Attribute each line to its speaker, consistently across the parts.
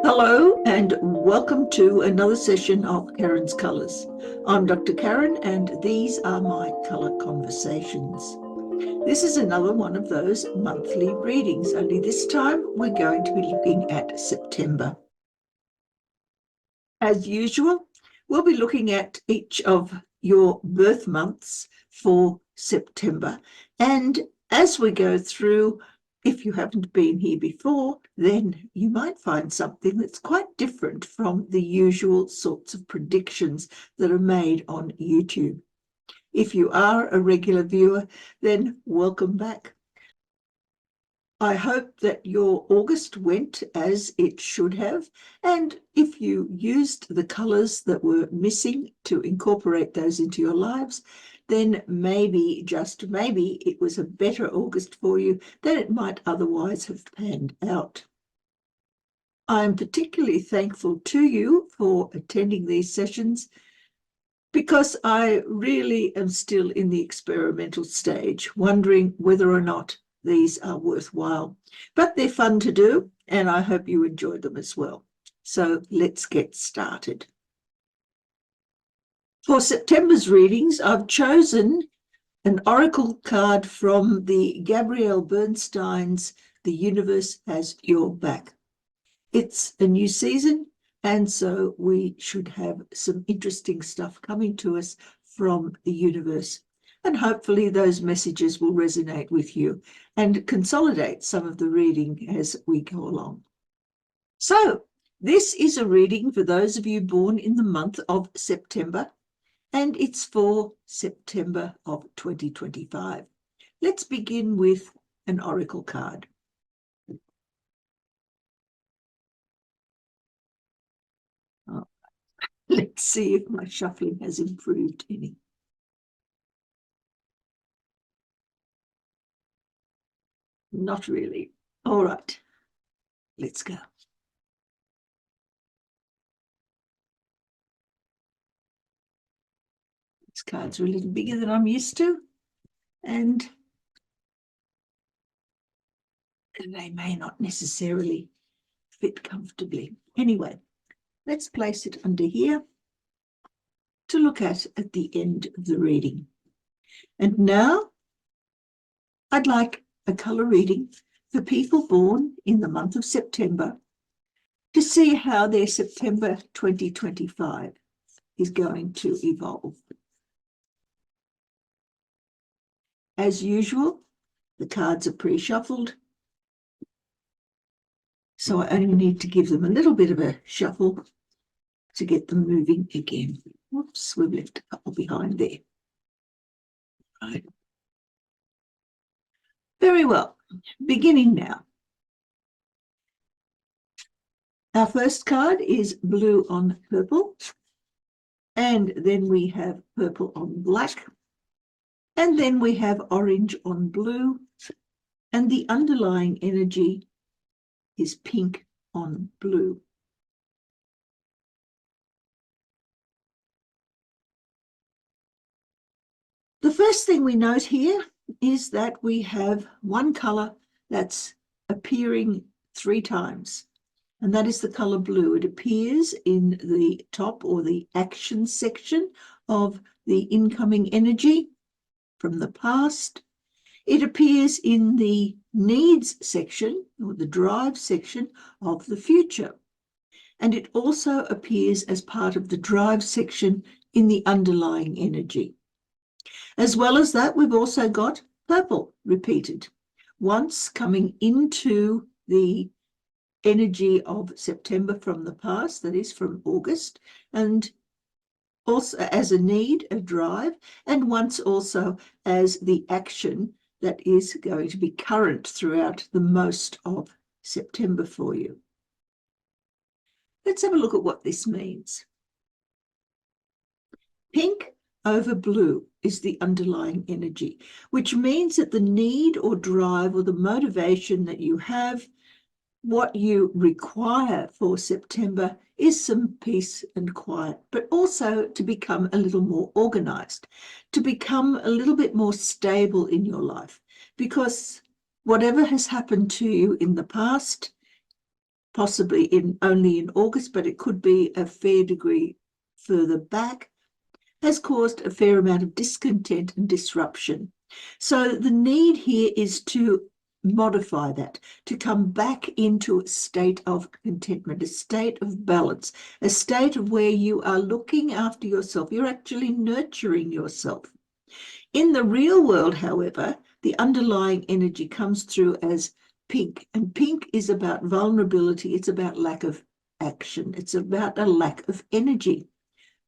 Speaker 1: Hello and welcome to another session of Karen's Colours. I'm Dr. Karen and these are my colour conversations. This is another one of those monthly readings, only this time we're going to be looking at September. As usual, we'll be looking at each of your birth months for September, and as we go through, if you haven't been here before, then you might find something that's quite different from the usual sorts of predictions that are made on YouTube. If you are a regular viewer, then welcome back. I hope that your August went as it should have, and if you used the colours that were missing to incorporate those into your lives, then maybe, just maybe, it was a better August for you than it might otherwise have panned out. I'm particularly thankful to you for attending these sessions because I really am still in the experimental stage, wondering whether or not these are worthwhile. But they're fun to do, and I hope you enjoy them as well. So let's get started. For September's readings, I've chosen an oracle card from the Gabrielle Bernstein's The Universe Has Your Back. It's a new season, and so we should have some interesting stuff coming to us from the universe. And hopefully those messages will resonate with you and consolidate some of the reading as we go along. So this is a reading for those of you born in the month of September, and it's for September of 2025. Let's begin with an oracle card. Oh, let's see if my shuffling has improved any. Not really. All right, let's go. These cards are a little bigger than I'm used to, and they may not necessarily fit comfortably. Anyway, let's place it under here to look at the end of the reading. And now I'd like a colour reading for people born in the month of September to see how their September 2025 is going to evolve. As usual, the cards are pre-shuffled, so I only need to give them a little bit of a shuffle to get them moving again. Whoops, we've left a couple behind there. Right. Very well, beginning now. Our first card is blue on purple, and then we have purple on black, and then we have orange on blue, and the underlying energy is pink on blue. The first thing we note here is that we have one colour that's appearing 3 times, and that is the colour blue. It appears in the top or the action section of the incoming energy from the past. It appears in the needs section or the drive section of the future. And it also appears as part of the drive section in the underlying energy. As well as that, we've also got purple repeated, once coming into the energy of September from the past, that is from August, and also as a need, a drive, and once also as the action that is going to be current throughout the most of September for you. Let's have a look at what this means. Pink over blue is the underlying energy, which means that the need or drive or the motivation that you have, what you require for September is some peace and quiet, but also to become a little more organized, to become a little bit more stable in your life, because whatever has happened to you in the past possibly only in August, but it could be a fair degree further back, has caused a fair amount of discontent and disruption. So the need here is to modify that, to come back into a state of contentment, a state of balance, a state of where you are looking after yourself. You're actually nurturing yourself. In the real world, however, the underlying energy comes through as pink, and pink is about vulnerability. It's about lack of action. It's about a lack of energy.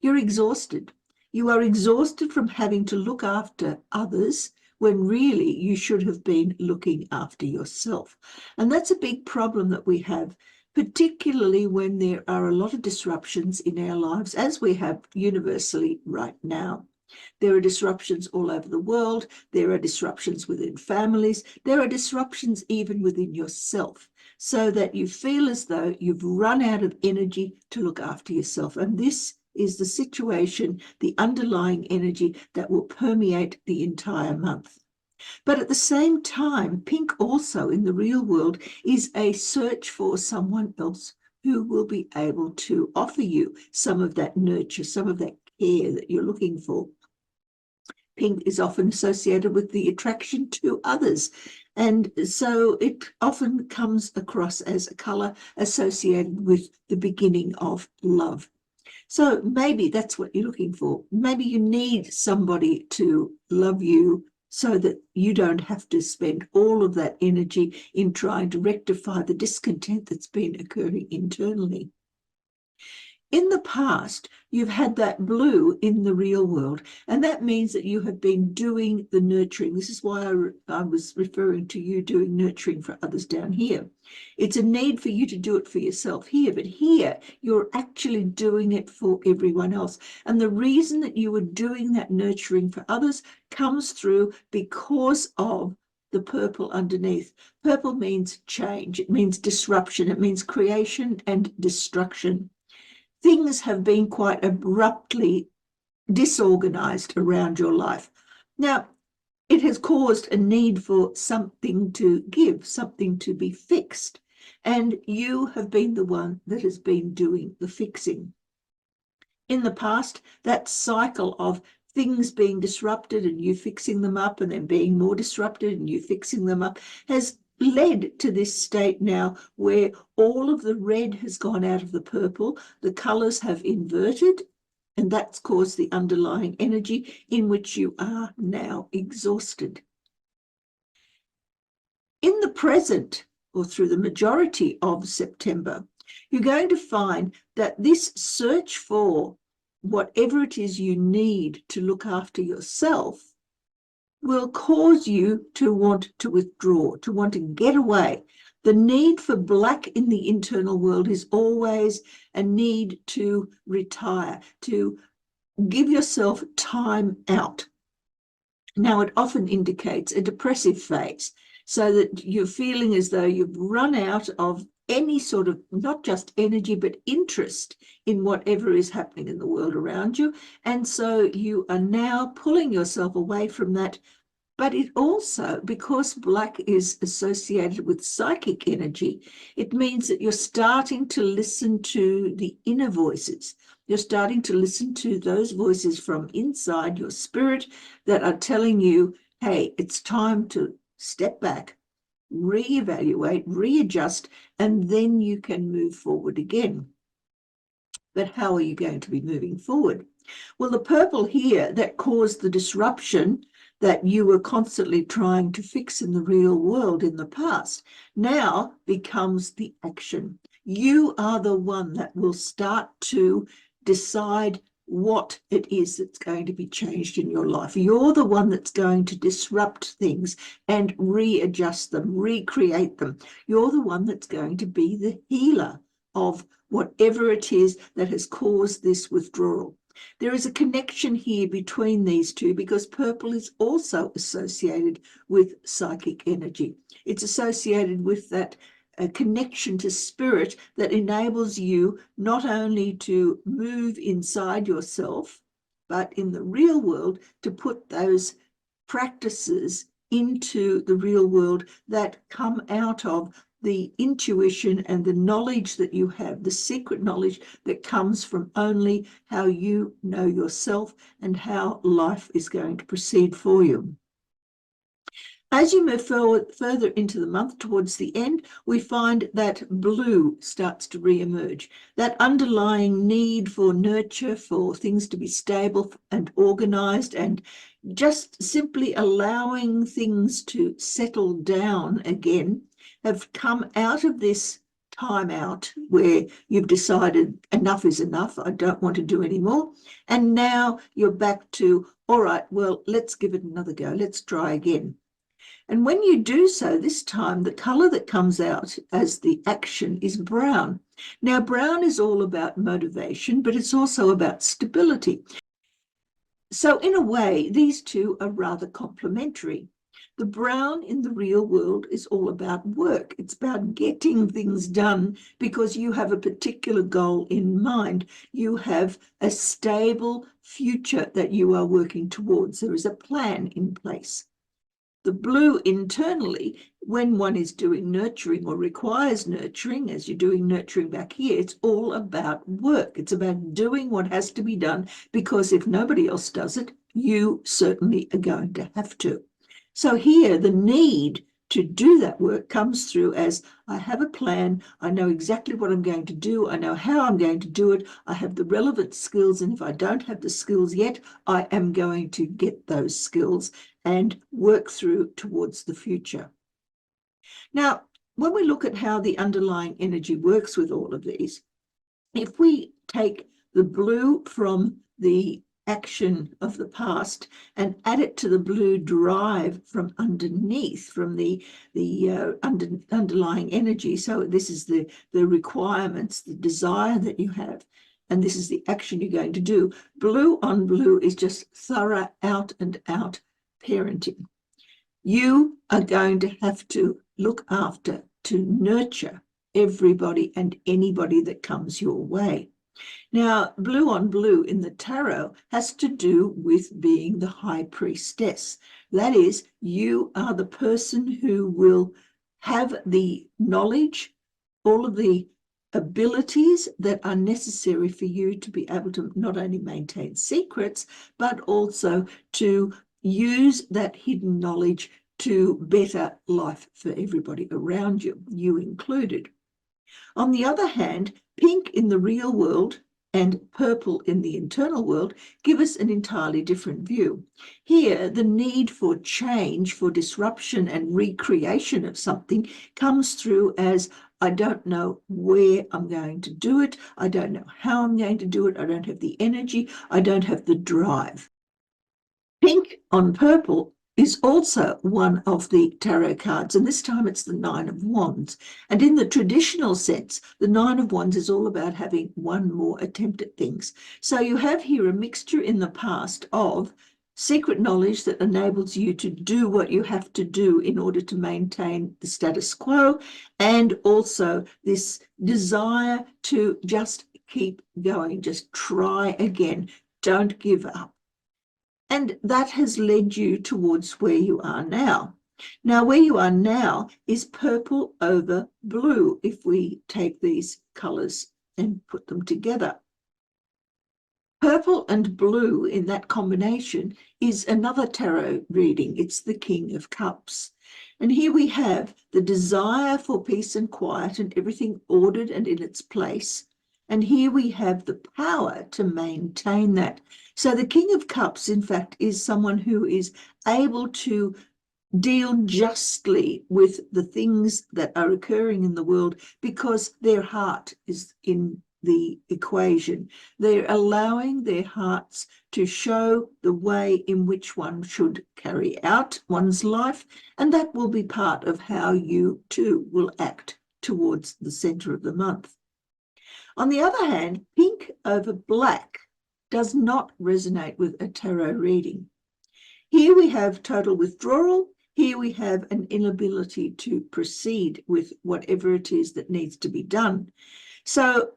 Speaker 1: You're exhausted. You are exhausted from having to look after others when really you should have been looking after yourself. And that's a big problem that we have, particularly when there are a lot of disruptions in our lives, as we have universally right now. There are disruptions all over the world. There are disruptions within families. There are disruptions even within yourself, so that you feel as though you've run out of energy to look after yourself. And this is the situation, the underlying energy that will permeate the entire month. But at the same time, pink also in the real world is a search for someone else who will be able to offer you some of that nurture, some of that care that you're looking for. Pink is often associated with the attraction to others. And so it often comes across as a colour associated with the beginning of love. So maybe that's what you're looking for. Maybe you need somebody to love you so that you don't have to spend all of that energy in trying to rectify the discontent that's been occurring internally. In the past, you've had that blue in the real world, and that means that you have been doing the nurturing. This is why I was referring to you doing nurturing for others down here. It's a need for you to do it for yourself here, but here you're actually doing it for everyone else. And the reason that you are doing that nurturing for others comes through because of the purple underneath. Purple means change. It means disruption. It means creation and destruction. Things have been quite abruptly disorganized around your life. Now, it has caused a need for something to give, something to be fixed, and you have been the one that has been doing the fixing. In the past, that cycle of things being disrupted and you fixing them up and then being more disrupted and you fixing them up has led to this state now where all of the red has gone out of the purple, the colours have inverted, and that's caused the underlying energy in which you are now exhausted. In the present, or through the majority of September, you're going to find that this search for whatever it is you need to look after yourself will cause you to want to withdraw, to want to get away. The need for black in the internal world is always a need to retire, to give yourself time out. Now, it often indicates a depressive phase, so that you're feeling as though you've run out of any sort of, not just energy, but interest in whatever is happening in the world around you. And so you are now pulling yourself away from that. But it also, because black is associated with psychic energy, it means that you're starting to listen to the inner voices. You're starting to listen to those voices from inside your spirit that are telling you, hey, it's time to step back, reevaluate, readjust, and then you can move forward again. But how are you going to be moving forward? Well, the purple here that caused the disruption that you were constantly trying to fix in the real world in the past now becomes the action. You are the one that will start to decide what it is that's going to be changed in your life. You're the one that's going to disrupt things and readjust them, recreate them. You're the one that's going to be the healer of whatever it is that has caused this withdrawal. There is a connection here between these two because purple is also associated with psychic energy. It's associated with that connection to spirit that enables you not only to move inside yourself, but in the real world to put those practices into the real world that come out of the intuition and the knowledge that you have, the secret knowledge that comes from only how you know yourself and how life is going to proceed for you. As you move further into the month towards the end, we find that blue starts to re-emerge. That underlying need for nurture, for things to be stable and organized, and just simply allowing things to settle down again, have come out of this time out where you've decided enough is enough, I don't want to do any more. And now you're back to, all right, well, let's give it another go. Let's try again. And when you do so, this time the color that comes out as the action is brown. Now, brown is all about motivation, but it's also about stability. So in a way, these two are rather complementary. The brown in the real world is all about work. It's about getting things done because you have a particular goal in mind. You have a stable future that you are working towards. There is a plan in place. The blue internally, when one is doing nurturing or requires nurturing, as you're doing nurturing back here, it's all about work. It's about doing what has to be done, because if nobody else does it, you certainly are going to have to. So here, the need to do that work comes through as, I have a plan, I know exactly what I'm going to do, I know how I'm going to do it, I have the relevant skills, and if I don't have the skills yet, I am going to get those skills and work through towards the future. Now, when we look at how the underlying energy works with all of these, if we take the blue from the action of the past and add it to the blue drive from underneath, from the underlying energy. So this is the requirements, the desire that you have, and this is the action you're going to do. Blue on blue is just thorough, out and out parenting. You are going to have to look after, to nurture everybody and anybody that comes your way. Now, blue on blue in the tarot has to do with being the high priestess. That is, you are the person who will have the knowledge, all of the abilities that are necessary for you to be able to not only maintain secrets, but also to use that hidden knowledge to better life for everybody around you, you included. On the other hand, pink in the real world and purple in the internal world give us an entirely different view. Here, the need for change, for disruption and recreation of something comes through as, I don't know where I'm going to do it, I don't know how I'm going to do it, I don't have the energy, I don't have the drive. Pink on purple is also one of the tarot cards, and this time it's the Nine of Wands. And in the traditional sense, the Nine of Wands is all about having one more attempt at things. So you have here a mixture in the past of secret knowledge that enables you to do what you have to do in order to maintain the status quo, and also this desire to just keep going, just try again, don't give up. And that has led you towards where you are now. Now, where you are now is purple over blue, if we take these colours and put them together. Purple and blue in that combination is another tarot reading. It's the King of Cups. And here we have the desire for peace and quiet and everything ordered and in its place. And here we have the power to maintain that. So the King of Cups, in fact, is someone who is able to deal justly with the things that are occurring in the world because their heart is in the equation. They're allowing their hearts to show the way in which one should carry out one's life, and that will be part of how you too will act towards the center of the month. On the other hand, pink over black does not resonate with a tarot reading. Here we have total withdrawal. Here we have an inability to proceed with whatever it is that needs to be done. So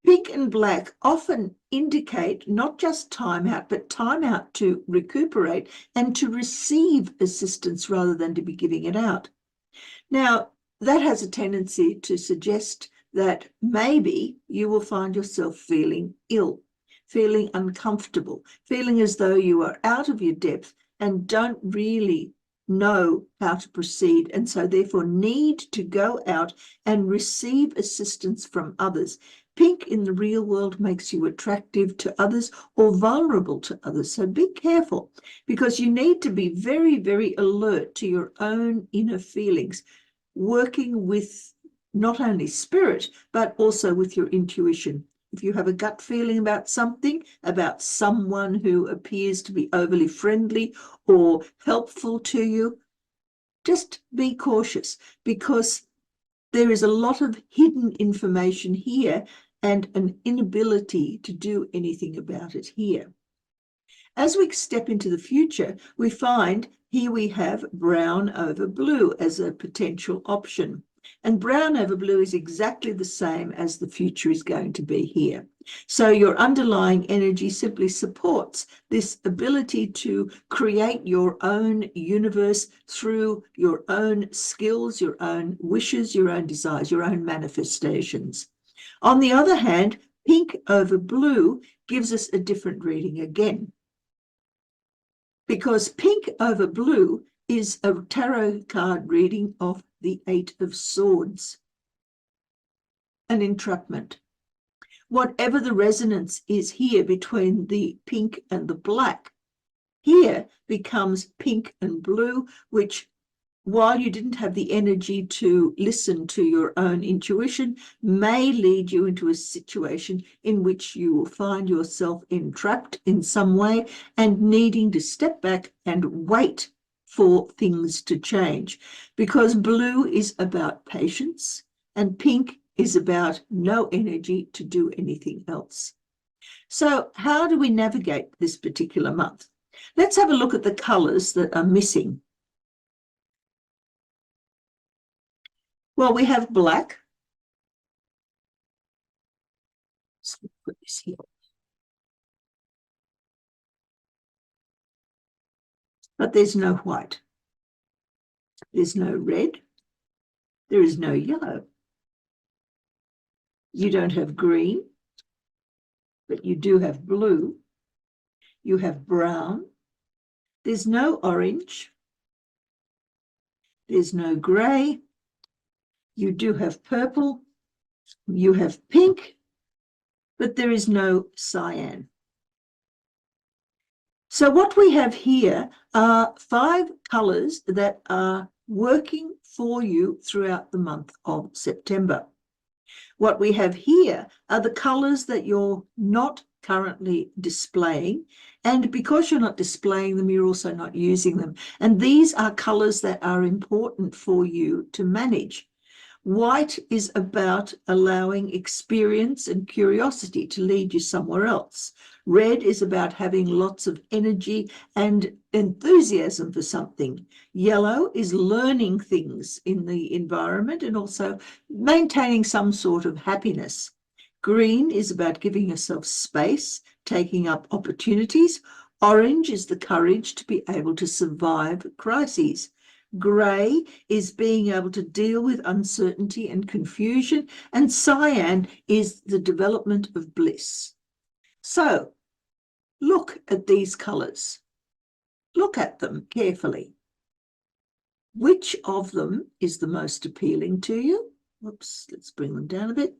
Speaker 1: pink and black often indicate not just time out, but time out to recuperate and to receive assistance rather than to be giving it out. Now, that has a tendency to suggest that maybe you will find yourself feeling ill, feeling uncomfortable, feeling as though you are out of your depth and don't really know how to proceed, and so therefore need to go out and receive assistance from others. Pink in the real world makes you attractive to others or vulnerable to others. So be careful, because you need to be very, very alert to your own inner feelings, working with not only spirit, but also with your intuition. If you have a gut feeling about something, about someone who appears to be overly friendly or helpful to you, just be cautious, because there is a lot of hidden information here and an inability to do anything about it here. As we step into the future, we find here we have brown over blue as a potential option. And brown over blue is exactly the same as the future is going to be here. So your underlying energy simply supports this ability to create your own universe through your own skills, your own wishes, your own desires, your own manifestations. On the other hand, pink over blue gives us a different reading again, because pink over blue is a tarot card reading of the Eight of Swords, an entrapment. Whatever the resonance is here between the pink and the black, here becomes pink and blue, which, while you didn't have the energy to listen to your own intuition, may lead you into a situation in which you will find yourself entrapped in some way and needing to step back and wait for things to change, because blue is about patience and pink is about no energy to do anything else. So how do we navigate this particular month? Let's have a look at the colors that are missing. Well, we have black. So put this here. But there's no white. There's no red. There is no yellow. You don't have green, but you do have blue. You have brown. There's no orange. There's no grey. You do have purple. You have pink, but there is no cyan. So what we have here are 5 colours that are working for you throughout the month of September. What we have here are the colours that you're not currently displaying, and because you're not displaying them, you're also not using them. And these are colours that are important for you to manage. White is about allowing experience and curiosity to lead you somewhere else. Red is about having lots of energy and enthusiasm for something. Yellow is learning things in the environment and also maintaining some sort of happiness. Green is about giving yourself space, taking up opportunities. Orange is the courage to be able to survive crises. Grey is being able to deal with uncertainty and confusion, and cyan is the development of bliss. So look at these colours. Look at them carefully. Which of them is the most appealing to you? Whoops, let's bring them down a bit.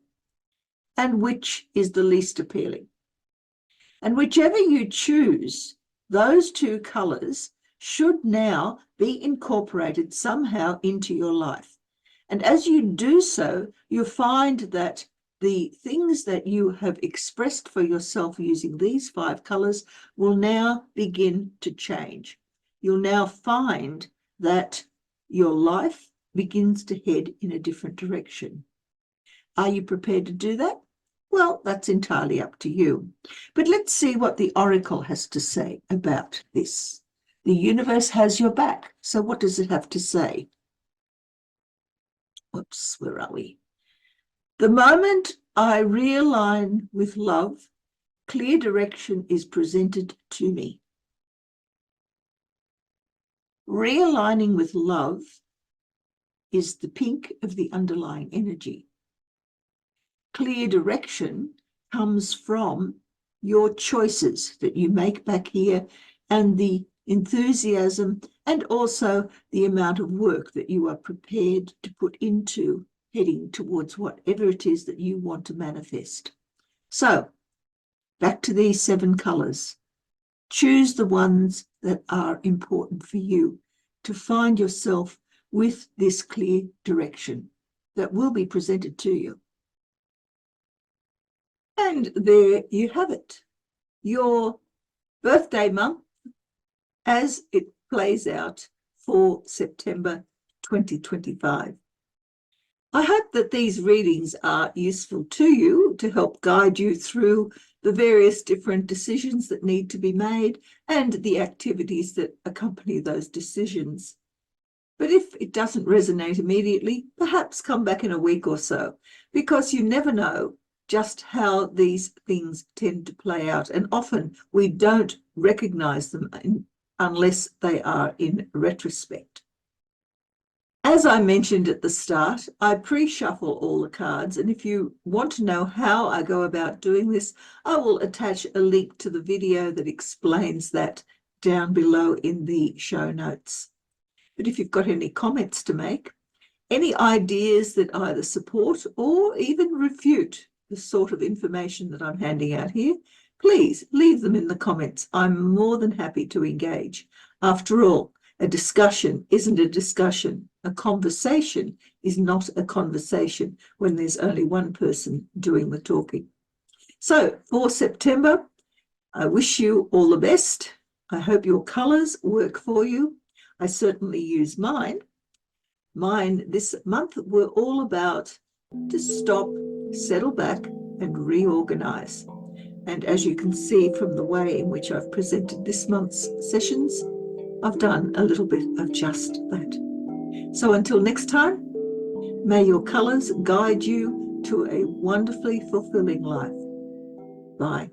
Speaker 1: And which is the least appealing? And whichever you choose, those 2 colours should now be incorporated somehow into your life. And as you do so, you find that the things that you have expressed for yourself using these 5 colours will now begin to change. You'll now find that your life begins to head in a different direction. Are you prepared to do that? Well, that's entirely up to you. But let's see what the oracle has to say about this. The universe has your back. So what does it have to say? Whoops, where are we? The moment I realign with love, clear direction is presented to me. Realigning with love is the pink of the underlying energy. Clear direction comes from your choices that you make back here and the enthusiasm and also the amount of work that you are prepared to put into heading towards whatever it is that you want to manifest. So, back to these 7 colours. Choose the ones that are important for you to find yourself with this clear direction that will be presented to you. And there you have it, your birthday month as it plays out for September 2025. I hope that these readings are useful to you to help guide you through the various different decisions that need to be made and the activities that accompany those decisions. But if it doesn't resonate immediately, perhaps come back in a week or so, because you never know just how these things tend to play out. And often we don't recognize them unless they are in retrospect. As I mentioned at the start, I pre-shuffle all the cards, and if you want to know how I go about doing this, I will attach a link to the video that explains that down below in the show notes. But if you've got any comments to make, any ideas that either support or even refute the sort of information that I'm handing out here, please leave them in the comments. I'm more than happy to engage. After all, a discussion isn't a discussion. A conversation is not a conversation when there's only one person doing the talking. So for September, I wish you all the best. I hope your colours work for you. I certainly use mine. Mine this month were all about to stop, settle back and reorganize. And as you can see from the way in which I've presented this month's sessions, I've done a little bit of just that. So until next time, may your colours guide you to a wonderfully fulfilling life. Bye.